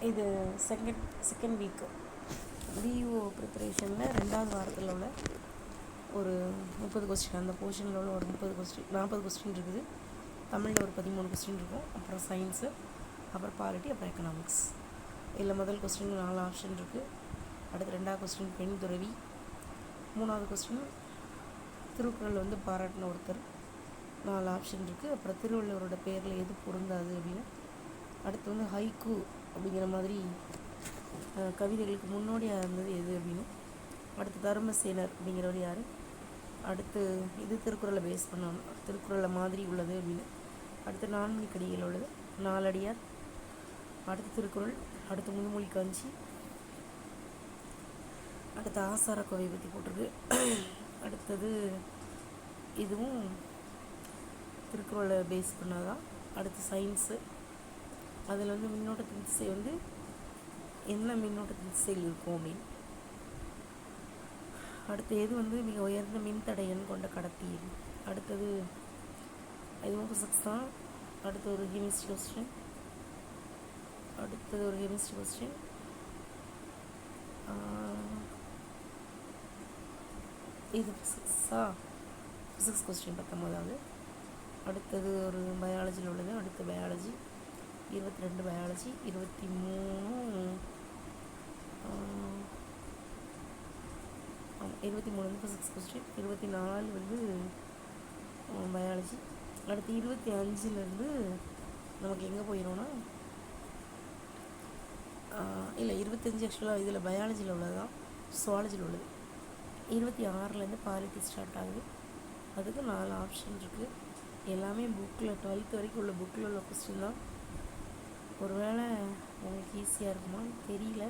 இது second week BEO ப்ரிப்பரேஷனில் 2வது வாரத்தில் உள்ள ஒரு 30 கொஸ்டின், அந்த போர்ஷனில் உள்ள ஒரு 40 கொஸ்டின் இருக்குது. தமிழில் ஒரு 13 கொஸ்டின் இருக்கும். அப்புறம் சயின்ஸு, அப்புறம் பாலிட்டி, அப்புறம் எக்கனாமிக்ஸ். இதில் முதல் கொஸ்டின் 4 ஆப்ஷன் இருக்குது. அடுத்து 2வது கொஸ்டின் பெண் துறவி, 3வது கொஸ்டின் திருக்குறள் பாராட்டின ஒருத்தர், 4 ஆப்ஷன் இருக்குது. அப்புறம் திருவள்ளுவரோட பேரில் எது பொருந்தாது அப்படின்னு. அடுத்து ஹைக்கூ அப்படிங்கிற மாதிரி கவிதைகளுக்கு முன்னோடியாக இருந்தது எது அப்படின்னு. அடுத்து தர்மசேனர் அப்படிங்கிறவர் யார். அடுத்து இது திருக்குறளை பேஸ் பண்ணணும், திருக்குறளை மாதிரி உள்ளது அப்படின்னு. அடுத்து நான்மணிக்கடிகள் உள்ளது, நாலடியார். அடுத்து திருக்குறள், அடுத்து முதுமொழி காஞ்சி, அடுத்து ஆசார கோவை பற்றி போட்டிருக்கு. அடுத்தது இதுவும் திருக்குறளை பேஸ் பண்ணதான். அடுத்து சயின்ஸு, அதில் மின்னோட்டத்தின் திசை என்ன மின்னோட்டத்தின் திசையில் இருக்கும் அப்படின்னு. அடுத்து எது மிக உயர்ந்த மின்தடையன் கொண்ட கடத்தி. அடுத்தது இதுவும் ஃபிசிக்ஸ் தான். அடுத்து ஒரு கெமிஸ்ட்ரி கொஸ்டின், இது ஃபிசிக்ஸ் கொஸ்டின் 19வது. அடுத்தது ஒரு பயாலஜியில் உள்ளது. அடுத்து biology 22 biology, 23 physics question, 24 biology. அடுத்து 25 நமக்கு எங்கே போயிடும்னா, இல்லை 25 ஆக்சுவலாக இதில் பயாலஜியில் உள்ளது தான், சுவாலஜியில் உள்ளது. 26 பாலிட்டி ஸ்டார்ட் ஆகுது. அதுக்கு 4 ஆப்ஷன் இருக்குது. எல்லாமே புக்கில் 12th வரைக்கும் உள்ள புக்கில் உள்ள கொஸ்டின் தான். ஒருவேளை உங்களுக்கு ஈஸியாக இருக்குமான்னு தெரியல.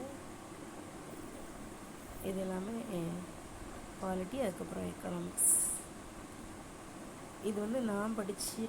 இது எல்லாமே பாலிட்டி, அதுக்கப்புறம் எக்கனாமிக்ஸ். இது நான் படித்து